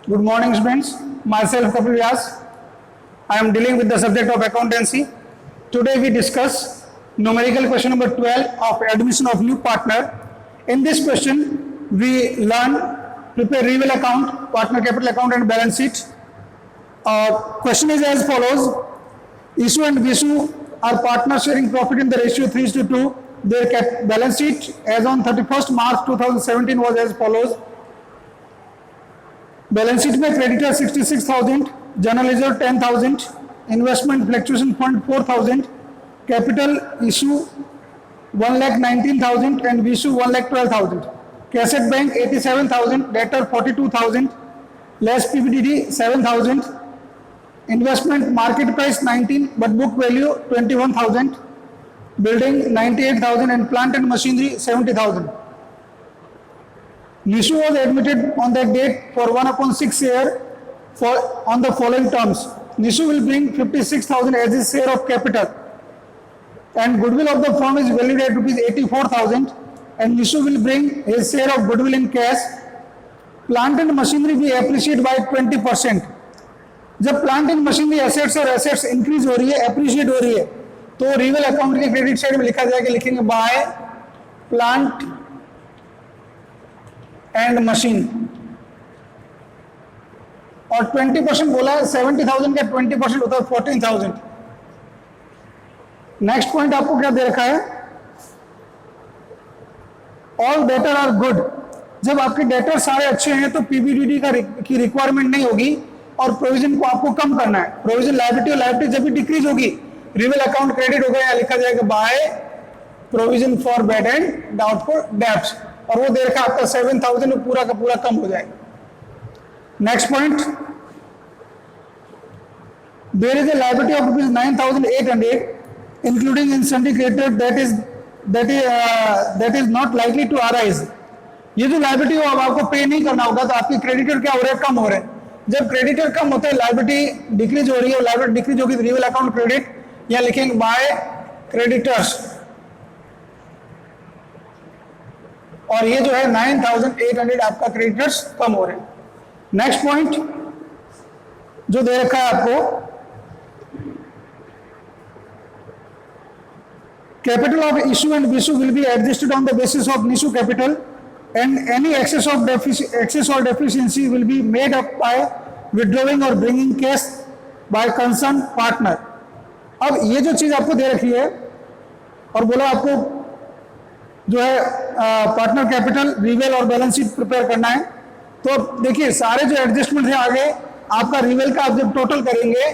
Good morning, students. Myself, Kapil Vyas. I am dealing with the subject of accountancy. Today we discuss numerical question number 12 of admission of new partner. In this question, we learn prepare reval account, partner capital account and balance sheet. Question is as follows. Issue and Visu are partners sharing profit in the ratio 3:2. Their balance sheet as on 31st March 2017 was as follows. Balance sheet में creditor 66,000, general reserve 10,000, investment fluctuation fund 4,000, capital Ishu 1,19,000 and Vishu 1,12,000, cash at bank 87,000, debtor 42,000, less PPDD 7,000, investment market price 19 but book value 21,000, building 98,000 and plant and machinery 70,000. Nishu was admitted on that date for 1/6 year on the following terms. Nishu will bring 56,000 as his share of capital and goodwill of the firm is valued at rupees 84,000 and Nishu will bring his share of goodwill in cash. Plant and machinery we appreciate by 20%. जब plant and machinery assets और assets increase हो रही है, appreciate हो रही है, तो real account के क्रेडिट साइड में लिखा जाएगा, लिखेंगे बाय प्लांट एंड मशीन. और 20% बोला है, 70,000 का 20% होता है 14,000. नेक्स्ट पॉइंट आपको क्या दे रखा है, ऑल डेटर आर गुड. जब आपके डेटर सारे अच्छे हैं तो पीबीडीडी की रिक्वायरमेंट नहीं होगी और प्रोविजन को आपको कम करना है. प्रोविजन लायबिलिटी और लायबिलिटी जब भी डिक्रीज होगी रियल अकाउंट क्रेडिट होगा, यहाँ लिखा जाएगा by provision for bad and doubtful debts, और वो दे रखा आपका 7,000 पूरा का पूरा कम हो जाएगा. Next point, there is a liability of rupees 9,800 including in syndicator that is not likely to arise. ये जो लायबिलिटी हो अब आपको पे नहीं करना होगा, तो आपकी क्रेडिटर क्या हो रहे हैं, कम हो रहे हैं. जब क्रेडिटर कम होते हैं लायबिलिटी डिक्रीज हो रही है, और लायबिलिटी डिक्रीज होगी तो रियल अकाउंट क्रेडिट, यहाँ लिखेंगे बाय क्रेडिटर्स, और ये जो है 9,800 आपका क्रेडिटर्स कम हो रहे हैं. नेक्स्ट पॉइंट जो दे रखा है आपको, capital of Ishu and Vishu will be adjusted on the basis of Nishu capital and any excess or deficiency will be made up by withdrawing or bringing cash by concern partner. अब ये जो चीज आपको दे रखी है और बोला आपको जो है पार्टनर कैपिटल रिवेल और बैलेंस शीट प्रिपेयर करना है, तो देखिए सारे जो एडजस्टमेंट है आगे आपका रिवेल का आप जब टोटल करेंगे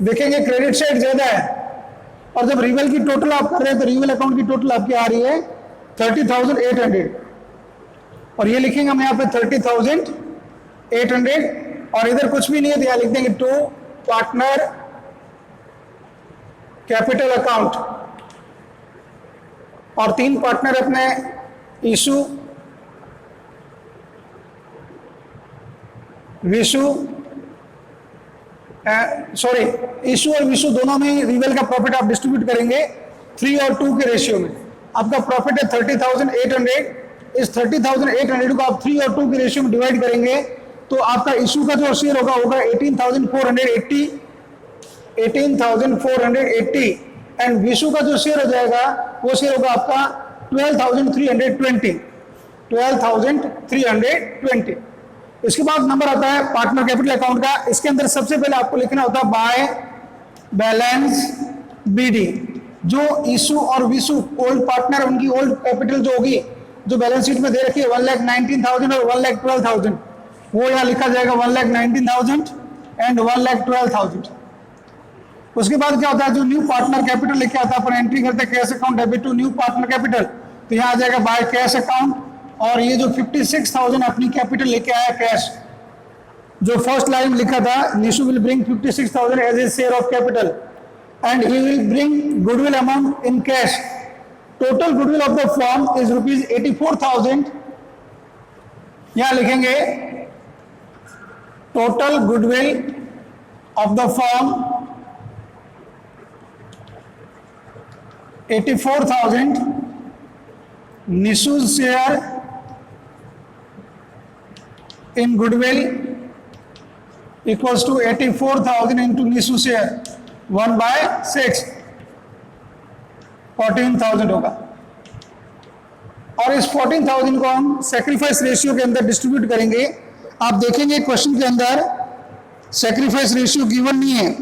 देखेंगे क्रेडिट साइड ज्यादा है, और जब रिवेल की टोटल आप कर रहे हैं तो रिवेल अकाउंट की टोटल आपकी आ रही है 30,800, और ये लिखेंगे हम यहाँ पे 30,800, और इधर कुछ भी नहीं है तो यहाँ लिख देंगे टू पार्टनर कैपिटल अकाउंट, और 3 पार्टनर अपने इशू विशु इशू और विशु दोनों में रिवेल का प्रॉफिट आप डिस्ट्रीब्यूट करेंगे 3 और 2 के रेशियो में. आपका प्रॉफिट है 30,800. इस 30,800 को आप 3 और 2 के रेशियो में डिवाइड करेंगे तो आपका इशू का जो शेयर होगा 18,480 एंड विशु का जो शेयर हो जाएगा वो शेयर होगा आपका 12,320. इसके बाद नंबर आता है पार्टनर कैपिटल अकाउंट का. इसके अंदर सबसे पहले आपको लिखना होता है बाय बैलेंस बीडी. जो इशू और विशु ओल्ड पार्टनर उनकी ओल्ड कैपिटल जो होगी जो बैलेंस शीट में दे रखी है 1,19,000 और 1,12,000, वो यहाँ लिखा जाएगा 1,19,000 एंड 1,12,000. उसके बाद क्या होता है, जो न्यू पार्टनर कैपिटल लेके आता है अपन एंट्री करते हैं cash account debit to new partner capital, तो यहाँ आ जाएगा बाय कैश अकाउंट, और ये जो 56,000 अपनी कैपिटल लेके आया कैश, जो फर्स्ट लाइन लिखा था Nishu will bring 56,000 as a share of capital and he will bring goodwill amount in cash. Total goodwill of the firm is rupees 84,000. यहाँ लिखेंगे total goodwill of the firm 84,000. Nishu's share in goodwill equals to 84,000 into Nishu share 1/6, 14,000 होगा। और इस 14,000 को हम sacrifice ratio के अंदर distribute करेंगे। आप देखेंगे क्वेश्चन के अंदर सेक्रीफाइस रेशियो गिवन नहीं है।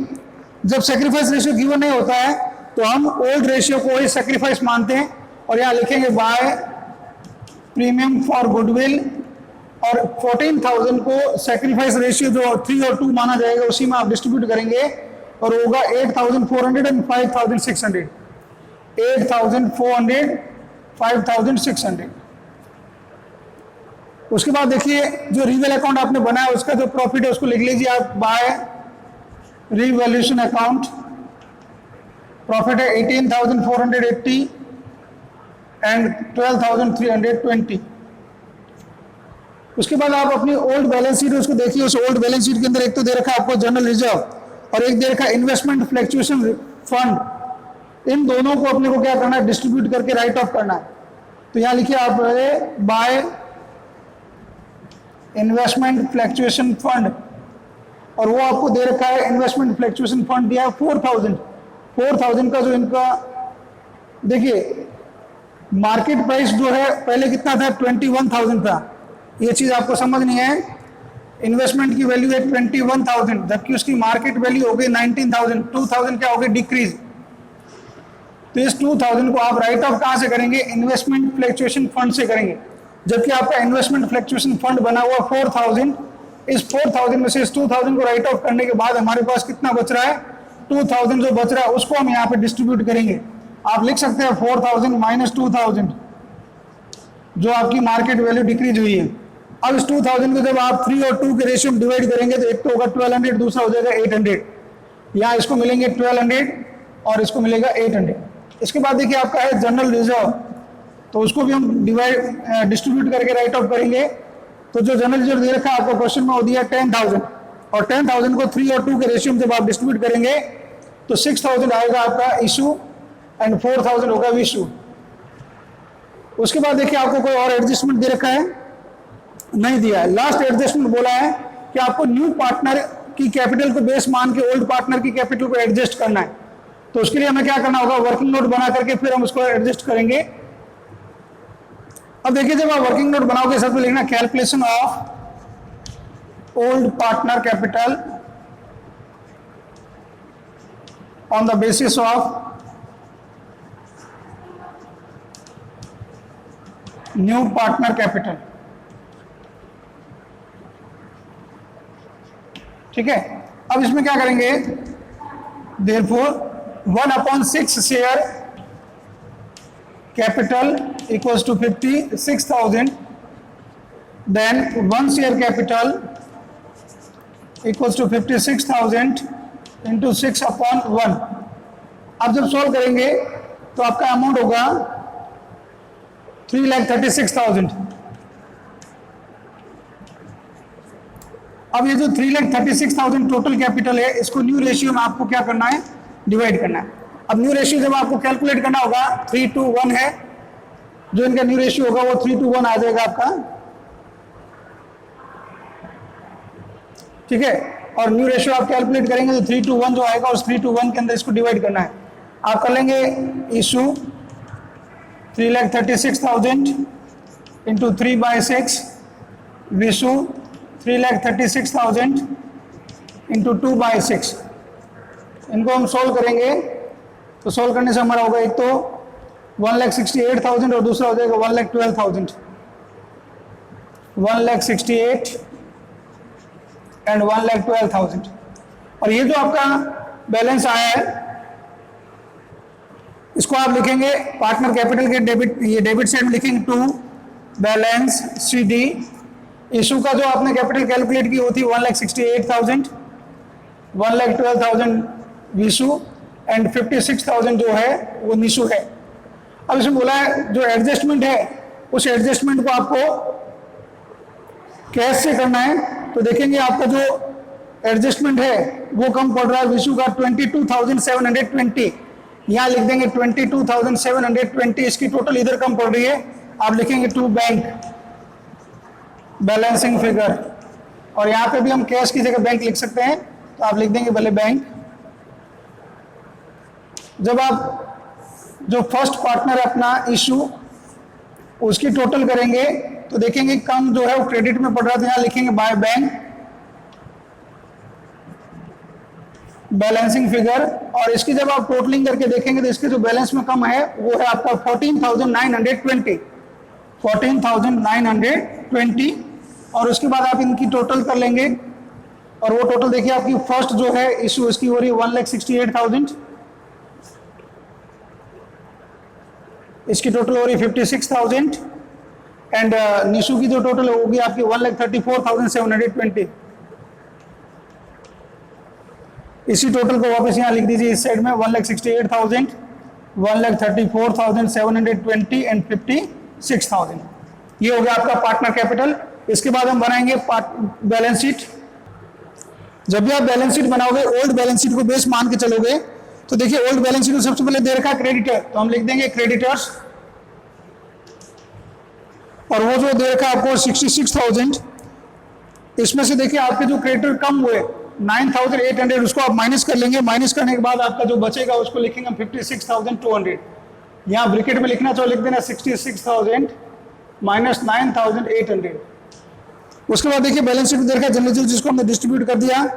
जब सेक्रीफाइस रेशियो गिवन नहीं होता है तो हम ओल्ड रेशियो को ही सेक्रीफाइस मानते हैं और यहाँ लिखेंगे बाय प्रीमियम फॉर गुडविल, और 14,000 को सेक्रीफाइस रेशियो जो 3 और 2 माना जाएगा उसी में आप डिस्ट्रीब्यूट करेंगे और होगा 8,400 एंड 5,600, 8,400, 5,600। उसके बाद देखिए जो रीवैल अकाउंट आपने बनाया उसका जो प्रॉफिट है उसको लिख लीजिए आप बाय रीवैल्यूएशन अकाउंट। प्रॉफिट है 18,480 एंड 12,320। उसके बाद आप अपनी ओल्ड बैलेंस शीट उसको देखिए। उस ओल्ड बैलेंस शीट के अंदर एक तो दे रखा है आपको जनरल रिजर्व और एक दे रखा है इन्वेस्टमेंट फ्लक्चुएशन फंड। इन दोनों को अपने को क्या करना है, डिस्ट्रीब्यूट करके राइट ऑफ करना है। तो यहां लिखिए आप बाय इन्वेस्टमेंट फ्लक्चुएशन फंड, और वो आपको दे रखा है इन्वेस्टमेंट फ्लक्चुएशन फंड दिया है 4,000 का। जो इनका देखिए मार्केट प्राइस जो है पहले कितना था, 21,000 था। ये चीज आपको समझनी है। इन्वेस्टमेंट की वैल्यू है 21,000 जबकि उसकी मार्केट वैल्यू हो गई 19,000। 2,000 क्या हो गई, डिक्रीज। तो इस 2,000 को आप राइट ऑफ कहां से करेंगे, इन्वेस्टमेंट फ्लक्चुएशन फंड से करेंगे। जबकि आपका इन्वेस्टमेंट फ्लक्चुएशन फंड बना हुआ 4,000। इस 4,000 में से इस 2,000 को राइट ऑफ करने के बाद हमारे पास कितना बच रहा है, 2,000 जो बच रहा है उसको हम यहाँ पे डिस्ट्रीब्यूट करेंगे। आप लिख सकते हैं 4,000 माइनस 2,000 जो आपकी मार्केट वैल्यू डिक्रीज हुई है। अब इस 2,000 को जब आप 3 और 2 के रेशियो में डिवाइड करेंगे तो एक तो होगा 1,200, दूसरा हो जाएगा 800। यहाँ इसको मिलेंगे 1,200 और इसको मिलेगा 800। इसके बाद देखिए आपका है जनरल रिजर्व, तो उसको भी हम डिस्ट्रीब्यूट करके राइट ऑफ करेंगे। तो जो जनरल रिजर्व दे रखा है आपको क्वेश्चन में वो दिया 10,000 और 10,000 को 3 और 2 के रेशियो में जब आप डिस्ट्रीब्यूट करेंगे तो 6,000 आएगा आपका इशू एंड 4,000 होगा विशू। उसके बाद देखिए आपको कोई और एडजस्टमेंट दे रखा है, नहीं दिया है। लास्ट एडजस्टमेंट बोला है कि आपको न्यू पार्टनर की कैपिटल को बेस मान के ओल्ड पार्टनर की कैपिटल को एडजस्ट करना है। तो उसके लिए हमें क्या करना होगा, वर्किंग नोट बना करके फिर हम उसको एडजस्ट करेंगे। अब देखिए जब आप वर्किंग नोट बनाओगे सबसे लिखना calculation of old partner capital on the basis of new partner capital. ठीक है, अब इसमें क्या करेंगे, therefore 1/6 share capital equals to 56,000, then 1 share capital equals to 56,000 into 6/1। अब जब सॉल्व करेंगे तो आपका अमाउंट होगा 3,36,000। अब ये जो 3,36,000 टोटल कैपिटल है इसको न्यू रेशियो में आपको क्या करना है, डिवाइड करना है। अब न्यू रेशियो जब आपको कैलकुलेट करना होगा 3:1 है, जो इनका न्यू रेशियो होगा वो 3:1 आ जाएगा आपका। ठीक है, और न्यू रेशियो आप कैलकुलेट करेंगे तो 3:1 जो आएगा उस 3:1 के अंदर इसको डिवाइड करना है। आप कर लेंगे इशू 3,36,000 इंटू 3/6 विशु 3,36,000 इंटू 2/6। इनको हम सोल्व करेंगे तो सोल्व करने से हमारा होगा एक तो 1,68,000 और दूसरा हो जाएगा 1,12,000। 1,68,000 एंड 1,12,000। और ये जो आपका बैलेंस आया है इसको आप लिखेंगे पार्टनर कैपिटल के डेबिट, ये डेबिट साइड में लिखेंगे टू बैलेंस CD। इशू का जो आपने कैपिटल कैलकुलेट की वो थी 1,68,000, 1,12,000 विशु एंड 56,000 जो है वो निशु है। अब इसमें बोला है जो एडजस्टमेंट है उस एडजस्टमेंट को आपको कैश से करना है। तो देखेंगे आपका जो एडजस्टमेंट है वो कम पड़ रहा है विशु का 22,720। यहाँ लिख देंगे 22,720, इसकी टोटल इधर कम पड़ रही है। आप लिखेंगे टू बैंक बैलेंसिंग फिगर और यहाँ पे भी हम कैश की जगह बैंक लिख सकते हैं, तो आप लिख देंगे पहले बैंक। जब आप जो फर्स्ट पार्टनर अपना इशू उसकी टोटल करेंगे तो देखेंगे कम जो है वो क्रेडिट में पड़ रहा था, यहाँ लिखेंगे बाय बैंक बैलेंसिंग फिगर, और इसकी जब आप टोटलिंग करके देखेंगे तो इसके जो बैलेंस में कम है वो है आपका 14,920 और उसके बाद आप इनकी टोटल कर लेंगे और वो टोटल देखिए आपकी फर्स्ट जो है इशू इसकी हो रही है 1,68,000, इसकी टोटल हो रही है 56,000 एंड निशु की जो टोटल होगी आपकी 1,34,720। इसी टोटल को वापस यहाँ लिख दीजिए इस साइड में 1,68,000, 1,34,720 एंड 56,000। ये हो गया आपका पार्टनर कैपिटल। इसके बाद हम बनाएंगे बैलेंस शीट। जब भी आप बैलेंस शीट बनाओगे ओल्ड बैलेंस शीट को बेस मान के चलोगे तो देखिए ओल्ड बैलेंस शीट में सबसे पहले दे रखा है क्रेडिटर, तो हम लिख देंगे क्रेडिटर्स, और वो जो दे रखा है आपको 66,000, इसमें से देखिए आपके जो क्रेडिटर कम हुए 9,800 उसको आप माइनस कर लेंगे। माइनस करने के बाद आपका जो बचेगा उसको लिखेंगे 56,200। यहाँ ब्रैकेट में लिखना चाहो लिख देना 66,000 माइनस 9,800। उसके बाद देखिए बैलेंस शीट में देखा जनरल जिसको हमने डिस्ट्रीब्यूट कर दिया,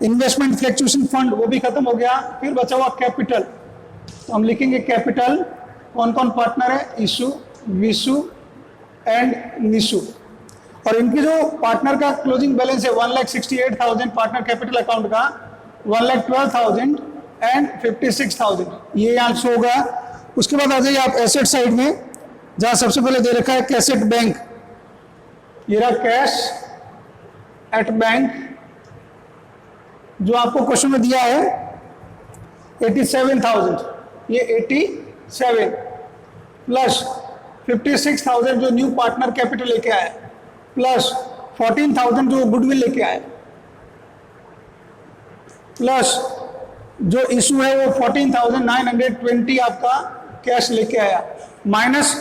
इन्वेस्टमेंट फ्लक्चुएशन फंड वो भी खत्म हो गया। फिर बचा हुआ कैपिटल, तो हम लिखेंगे कैपिटल कौन कौन पार्टनर है, इशू, विशु एंड निशु, और इनकी जो पार्टनर का क्लोजिंग बैलेंस है 1,68,000 पार्टनर कैपिटल अकाउंट का, 1,12,000 एंड 56,000 ये यहाँ शो होगा। उसके बाद आ जाइए आप एसेट साइड में, जहाँ सबसे पहले दे रखा है कैसेट बैंक, ये रहा कैश एट बैंक, जो आपको क्वेश्चन में दिया है 87,000, ये 87 प्लस 56,000 जो न्यू पार्टनर कैपिटल लेके आया, प्लस 14,000 जो गुडविल लेके आए, प्लस जो इशू है वो 14,920 आपका कैश लेके आया, माइनस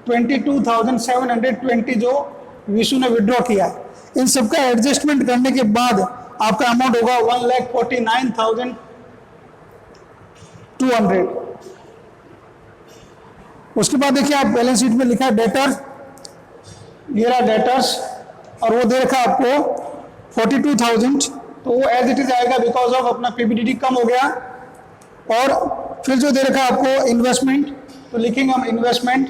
22,720 जो विशु ने विड्रॉ किया। इन सबका एडजस्टमेंट करने के बाद आपका अमाउंट होगा 1,49,200। उसके बाद देखिए आप बैलेंस शीट में लिखा है डेटर, ये रहा डेटर्स, और वो दे रखा आपको 42,000, तो वो एज इट इज आएगा बिकॉज ऑफ अपना पीबीडीटी कम हो गया। और फिर जो दे रखा आपको इन्वेस्टमेंट, तो लिखेंगे हम इन्वेस्टमेंट,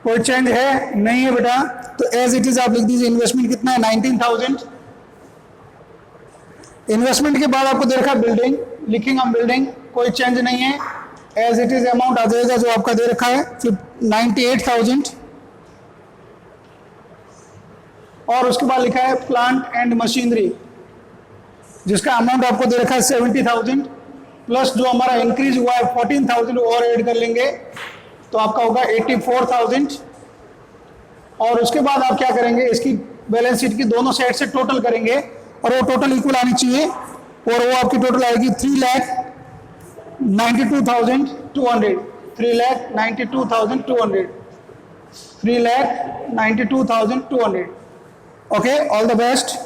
कोई चेंज है नहीं है बेटा, तो एज इट इज आप लिख दीजिए इन्वेस्टमेंट कितना है 19,000। इन्वेस्टमेंट के बाद आपको दे रखा बिल्डिंग, लिखेंगे हम बिल्डिंग, कोई चेंज नहीं है, एज इट इज अमाउंट आ जाएगा जो आपका दे रखा है 98,000। और उसके बाद लिखा है प्लांट एंड मशीनरी, जिसका अमाउंट आपको दे रखा है 70,000, प्लस जो हमारा इंक्रीज हुआ है 14,000 और ऐड कर लेंगे तो आपका होगा 84,000। और उसके बाद आप क्या करेंगे, इसकी बैलेंस शीट की दोनों साइड से टोटल करेंगे और वो टोटल इक्वल आनी चाहिए, और वो आपकी टोटल आएगी 3,92,200, 3,92,200, 3,92,200। Okay, all the best.